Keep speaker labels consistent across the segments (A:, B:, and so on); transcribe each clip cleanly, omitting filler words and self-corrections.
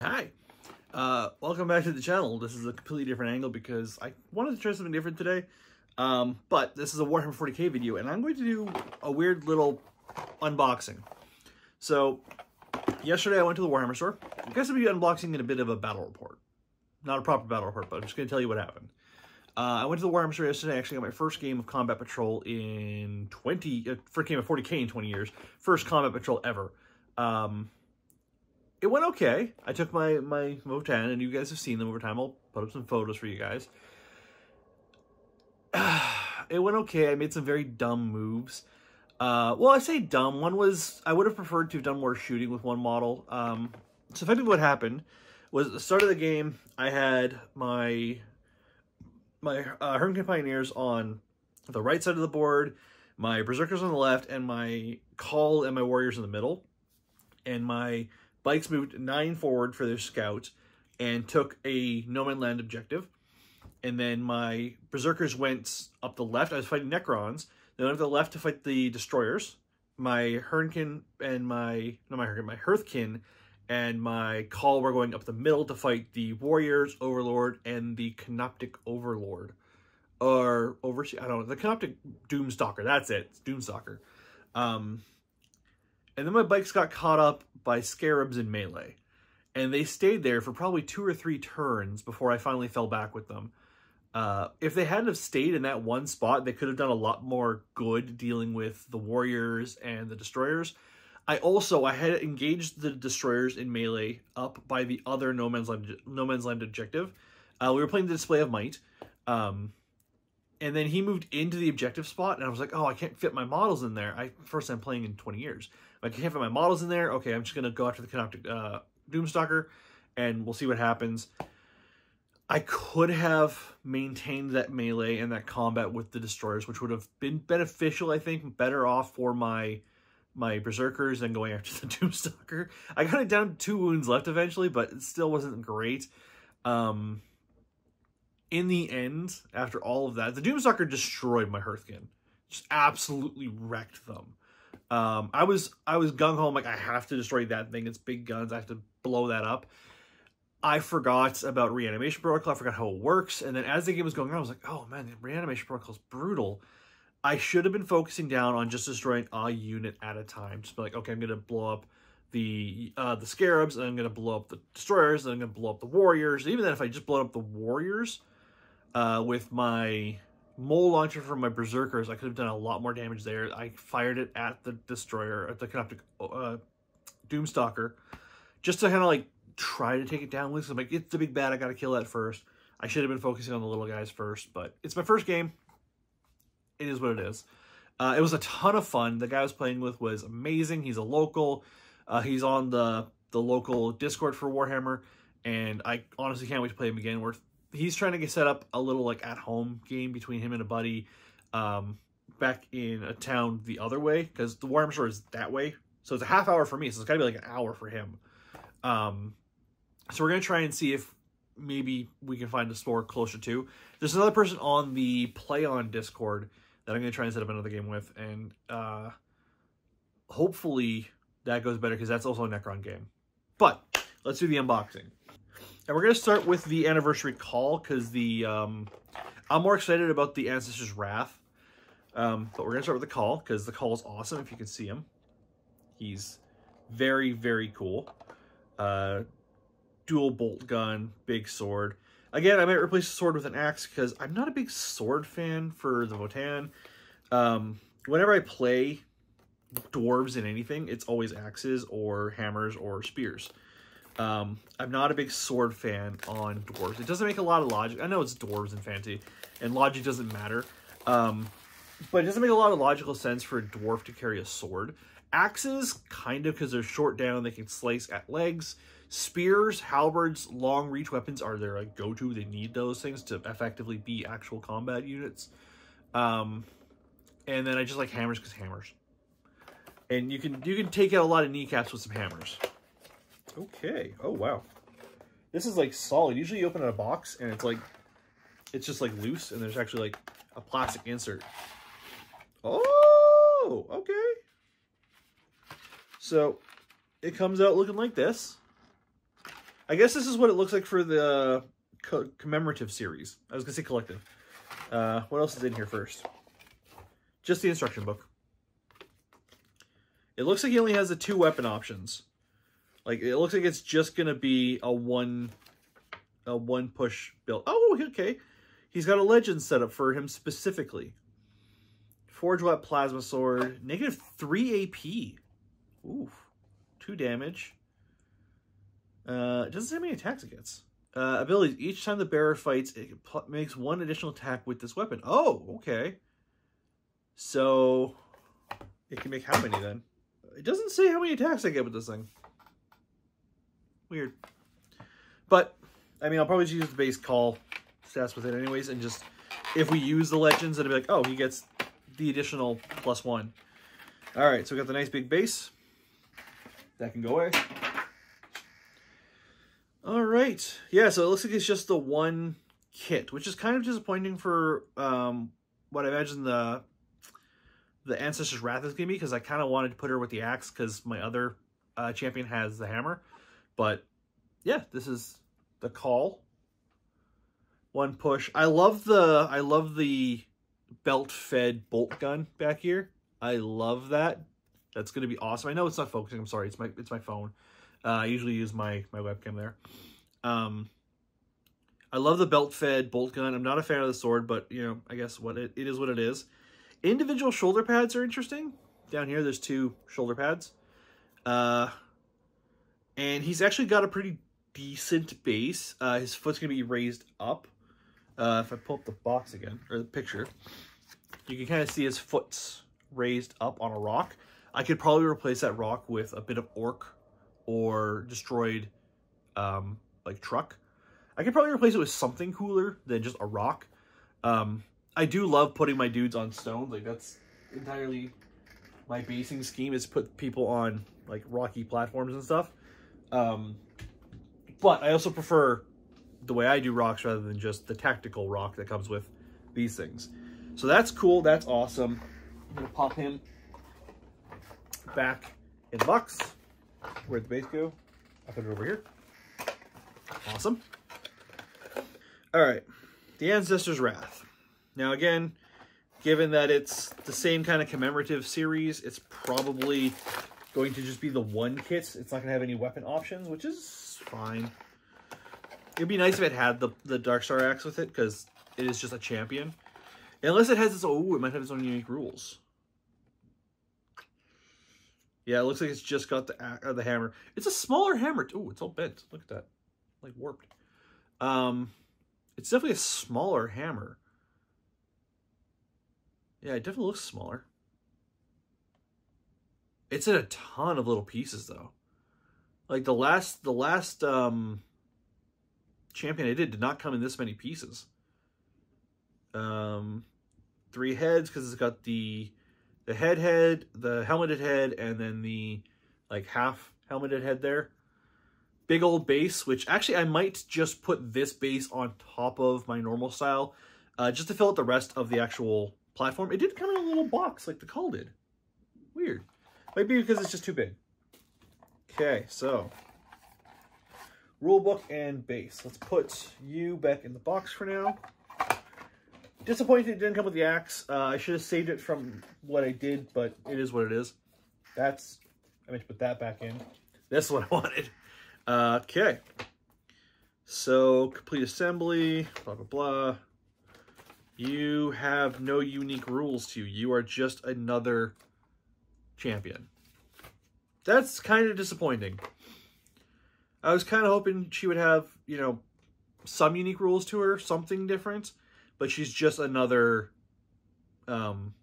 A: Hi, welcome back to the channel. This is a completely different angle because I wanted to try something different today. But this is a Warhammer 40k video, and I'm going to do a weird little unboxing. So, yesterday I went to the Warhammer store. I guess I'll be unboxing in a bit of a battle report. Not a proper battle report, but I'm just going to tell you what happened. I went to the Warhammer store yesterday. I actually got my first game of Combat Patrol in first game of 40k in 20 years. First Combat Patrol ever. It went okay. I took my Votan, and you guys have seen them over time. I'll put up some photos for you guys. It went okay. I made some very dumb moves. Well, I say dumb. One was, I would have preferred to have done more shooting with one model. So effectively what happened was at the start of the game, I had my Hurricane Pioneers on the right side of the board, my Berserkers on the left, and my Call and my Warriors in the middle. And my Bikes moved 9 forward for their scout and took a no man land objective. And then my Berserkers went up the left. I was fighting Necrons. They went up the left to fight the Destroyers. My Hearthkin and my Hearthkin and my Call were going up the middle to fight the Warriors, Overlord, and the Canoptic Overlord. Or Overseer, I don't know, the Canoptic Doomstalker. That's it. It's Doomstalker. And then my Bikes got caught up by Scarabs in melee. And they stayed there for probably 2 or 3 turns before I finally fell back with them. If they hadn't have stayed in that one spot, they could have done a lot more good dealing with the Warriors and the Destroyers. I had engaged the Destroyers in melee up by the other No Man's Land objective. We were playing the Display of Might. And then he moved into the objective spot, and I was like, oh, I can't fit my models in there. First time playing in 20 years. I can't fit my models in there. Okay, I'm just going to go after the Canoptic Doomstalker, and we'll see what happens. I could have maintained that melee and that combat with the Destroyers, which would have been beneficial, I think, better off for my Berserkers than going after the Doomstalker. I got it down to 2 wounds left eventually, but it still wasn't great. In the end, after all of that, the Doomstalker destroyed my Hearthkin. Just absolutely wrecked them. I was gung-ho, like, I have to destroy that thing. It's big guns. I have to blow that up. I forgot about Reanimation Protocol. I forgot how it works. And then as the game was going on, I was like, oh, man, the Reanimation Protocol is brutal. I should have been focusing down on just destroying a unit at a time. Just be like, okay, I'm going to blow up the Scarabs, and I'm going to blow up the Destroyers, and I'm going to blow up the Warriors. Even then, if I just blow up the Warriors with my Mole Launcher from my Berserkers, I could have done a lot more damage there. I fired it at the Destroyer, at the Canoptic Doomstalker, just to kind of like try to take it down with. I'm like, it's the big bad, I got to kill that first. I should have been focusing on the little guys first, but it's my first game. It is what it is. It was a ton of fun. The guy I was playing with was amazing. He's a local. He's on the local Discord for Warhammer, and I honestly can't wait to play him again. He's trying to get set up a little like at-home game between him and a buddy back in a town the other way, because the Warhammer store is that way. So it's a half hour for me, so it's got to be like an hour for him. So we're going to try and see if maybe we can find a store closer to. There's another person on the Play On Discord that I'm going to try and set up another game with, and hopefully that goes better, because that's also a Necron game. But let's do the unboxing. And we're going to start with the Anniversary Call, because I'm more excited about the Ancestor's Wrath. But we're going to start with the Call, because the Call is awesome, if you can see him. He's very, very cool. Dual bolt gun, big sword. Again, I might replace the sword with an axe, because I'm not a big sword fan for the Votan. Whenever I play dwarves in anything, it's always axes or hammers or spears. I'm not a big sword fan on dwarves. It doesn't make a lot of logic. I know it's dwarves and fantasy, and logic doesn't matter. But it doesn't make a lot of logical sense for a dwarf to carry a sword. Axes, kind of, because they're short down, they can slice at legs. Spears, halberds, long reach weapons are their like go-to. They need those things to effectively be actual combat units. And then I just like hammers, because hammers. And you can take out a lot of kneecaps with some hammers. Okay. Oh, wow. This is like solid. Usually you open a box and it's just like loose, and there's actually like a plastic insert. Oh, okay. So it comes out looking like this. I guess this is what it looks like for the commemorative series. I was going to say collective. What else is in here first? Just the instruction book. It looks like he only has the 2 weapon options. Like, it looks like it's just going to be a one push build. Oh, okay. He's got a legend set up for him specifically. Forge Wet Plasma Sword. -3 AP. Oof. 2 damage. It doesn't say how many attacks it gets. Abilities. Each time the bearer fights, it makes 1 additional attack with this weapon. Oh, okay. So, it can make how many then? It doesn't say how many attacks I get with this thing. Weird. But, I mean, I'll probably just use the base call stats with it anyways, and just, if we use the legends, it'll be like, oh, he gets the additional +1. Alright, so we got the nice big base. That can go away. Alright. Yeah, so it looks like it's just the 1 kit, which is kind of disappointing for what I imagine the Ancestor's Wrath is going to be, because I kind of wanted to put her with the axe, because my other champion has the hammer. But, yeah, this is the call. 1 push. I love the belt-fed bolt gun back here. I love that. That's going to be awesome. I know it's not focusing. I'm sorry. It's my phone. I usually use my webcam there. I love the belt-fed bolt gun. I'm not a fan of the sword, but, you know, I guess it is what it is. Individual shoulder pads are interesting. Down here, there's 2 shoulder pads. And he's actually got a pretty decent base. His foot's going to be raised up. If I pull up the box again, or the picture, you can kind of see his foot's raised up on a rock. I could probably replace that rock with a bit of orc or destroyed, like, truck. I could probably replace it with something cooler than just a rock. I do love putting my dudes on stones. Like, that's entirely my basing scheme, is put people on, like, rocky platforms and stuff. But I also prefer the way I do rocks rather than just the tactical rock that comes with these things. So that's cool. That's awesome. I'm going to pop him back in the box. Where'd the base go? I'll put it over here. Awesome. All right. The Ancestor's Wrath. Now, again, given that it's the same kind of commemorative series, it's probably going to just be the 1 kit. It's not going to have any weapon options, which is fine. It'd be nice if it had the Darkstar Axe with it, because it is just a champion. Unless it has its own... Oh, it might have its own unique rules. Yeah, it looks like it's just got the hammer. It's a smaller hammer. Oh, it's all bent. Look at that. Like, warped. It's definitely a smaller hammer. Yeah, it definitely looks smaller. It's in a ton of little pieces, though. Like, the last champion I did not come in this many pieces. 3 heads, because it's got the head, the helmeted head, and then the, like, half helmeted head there. Big old base, which actually I might just put this base on top of my normal style, just to fill out the rest of the actual platform. It did come in a little box like the call did. Weird. Might be because it's just too big. Okay, so rulebook and base. Let's put you back in the box for now. Disappointed it didn't come with the axe. I should have saved it from what I did, but it is what it is. I meant to put that back in. That's what I wanted. Okay. So, complete assembly, blah, blah, blah. You have no unique rules to you. You are just another champion. That's kind of disappointing. I was kind of hoping she would have, you know, some unique rules to her, something different, but she's just another Hearthkin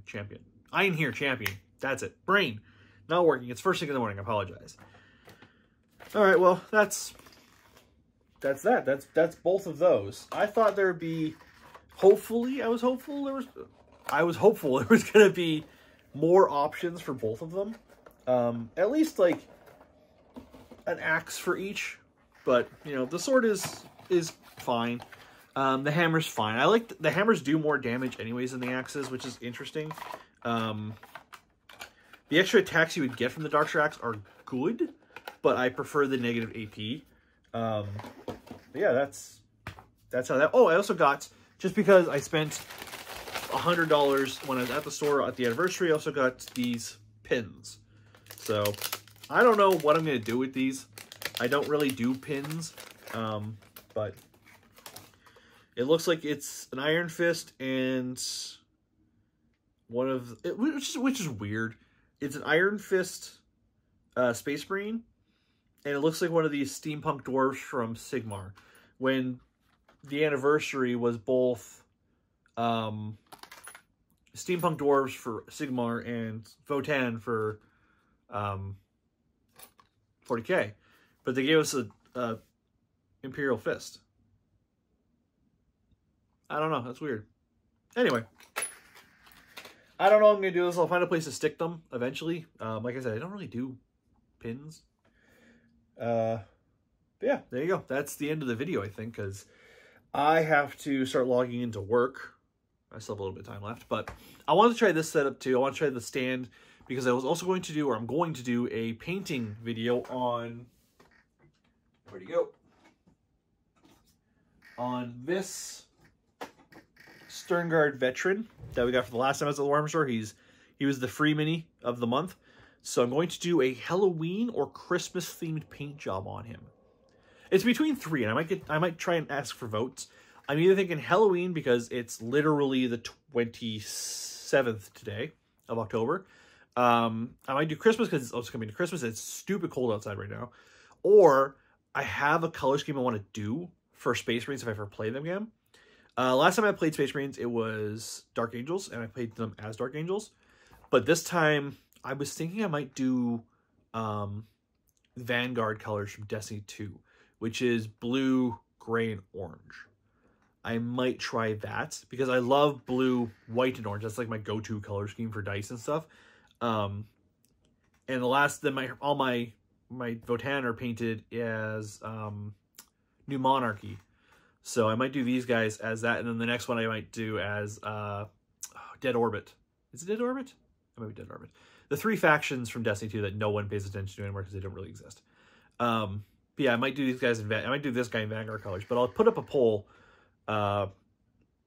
A: champion. Einherjar champion. That's it. Brain. Not working. It's first thing in the morning. I apologize. All right, well, that's that. That's both of those. I thought there'd be, hopefully, I was hopeful there was going to be more options for both of them. At least, like, an axe for each. But, you know, the sword is fine. The hammer's fine. I like the hammers do more damage anyways than the axes, which is interesting. The extra attacks you would get from the Dark Tracks are good, but I prefer the negative AP. But yeah, that's how that... Oh, I also got, just because I spent $100 when I was at the store at the anniversary, I also got these pins. So, I don't know what I'm going to do with these. I don't really do pins, but it looks like it's an Iron Fist and one of... which is weird. It's an Iron Fist Space Marine, and it looks like one of these steampunk dwarves from Sigmar. When the anniversary was both steampunk dwarves for Sigmar and Votan for 40k. But they gave us a Imperial Fist. I don't know. That's weird. Anyway. I don't know how I'm going to do this. I'll find a place to stick them eventually. Like I said, I don't really do pins. But yeah, there you go. That's the end of the video, I think, because I have to start logging into work. I still have a little bit of time left, but I want to try this setup too. I want to try the stand because I was also going to do, or I'm going to do, a painting video on... Where'd he go? On this Sternguard veteran that we got for the last time I was at the Warhammer store. He was the free mini of the month. So I'm going to do a Halloween or Christmas themed paint job on him. It's between three, and I might try and ask for votes. I'm either thinking Halloween because it's literally the 27th today of October. I might do Christmas because it's also coming to Christmas. It's stupid cold outside right now. Or I have a color scheme I want to do for Space Marines if I ever play them again. Last time I played Space Marines, it was Dark Angels, and I played them as Dark Angels. But this time, I was thinking I might do Vanguard colors from Destiny 2, which is blue, gray, and orange. I might try that, because I love blue, white, and orange. That's like my go-to color scheme for dice and stuff. And all my Votan are painted as New Monarchy. So I might do these guys as that, and then the next one I might do as Dead Orbit. Is it Dead Orbit? It might be Dead Orbit. The three factions from Destiny 2 that no one pays attention to anymore because they don't really exist. But yeah, I might do these guys I might do this guy in Vanguard colors, but I'll put up a poll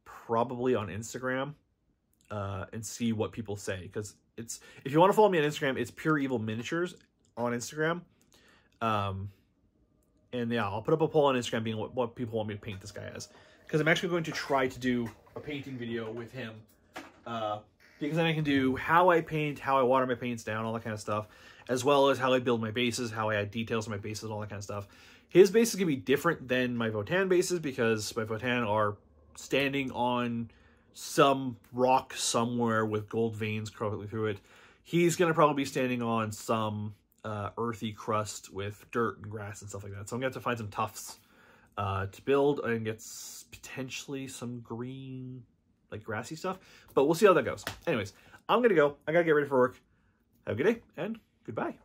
A: probably on Instagram and see what people say, because it's, if you want to follow me on Instagram, it's Pure Evil Miniatures on Instagram. And yeah, I'll put up a poll on Instagram being what people want me to paint this guy as, because I'm actually going to try to do a painting video with him, because then I can do how I paint, how I water my paints down, all that kind of stuff, as well as how I build my bases, how I add details to my bases, all that kind of stuff. His bases can be different than my Votan bases, because my Votan are standing on some rock somewhere with gold veins crawling through it. He's going to probably be standing on some earthy crust with dirt and grass and stuff like that. So I'm going to have to find some tufts to build and get potentially some green, like grassy stuff. But we'll see how that goes. Anyways, I'm going to go. I got to get ready for work. Have a good day and goodbye.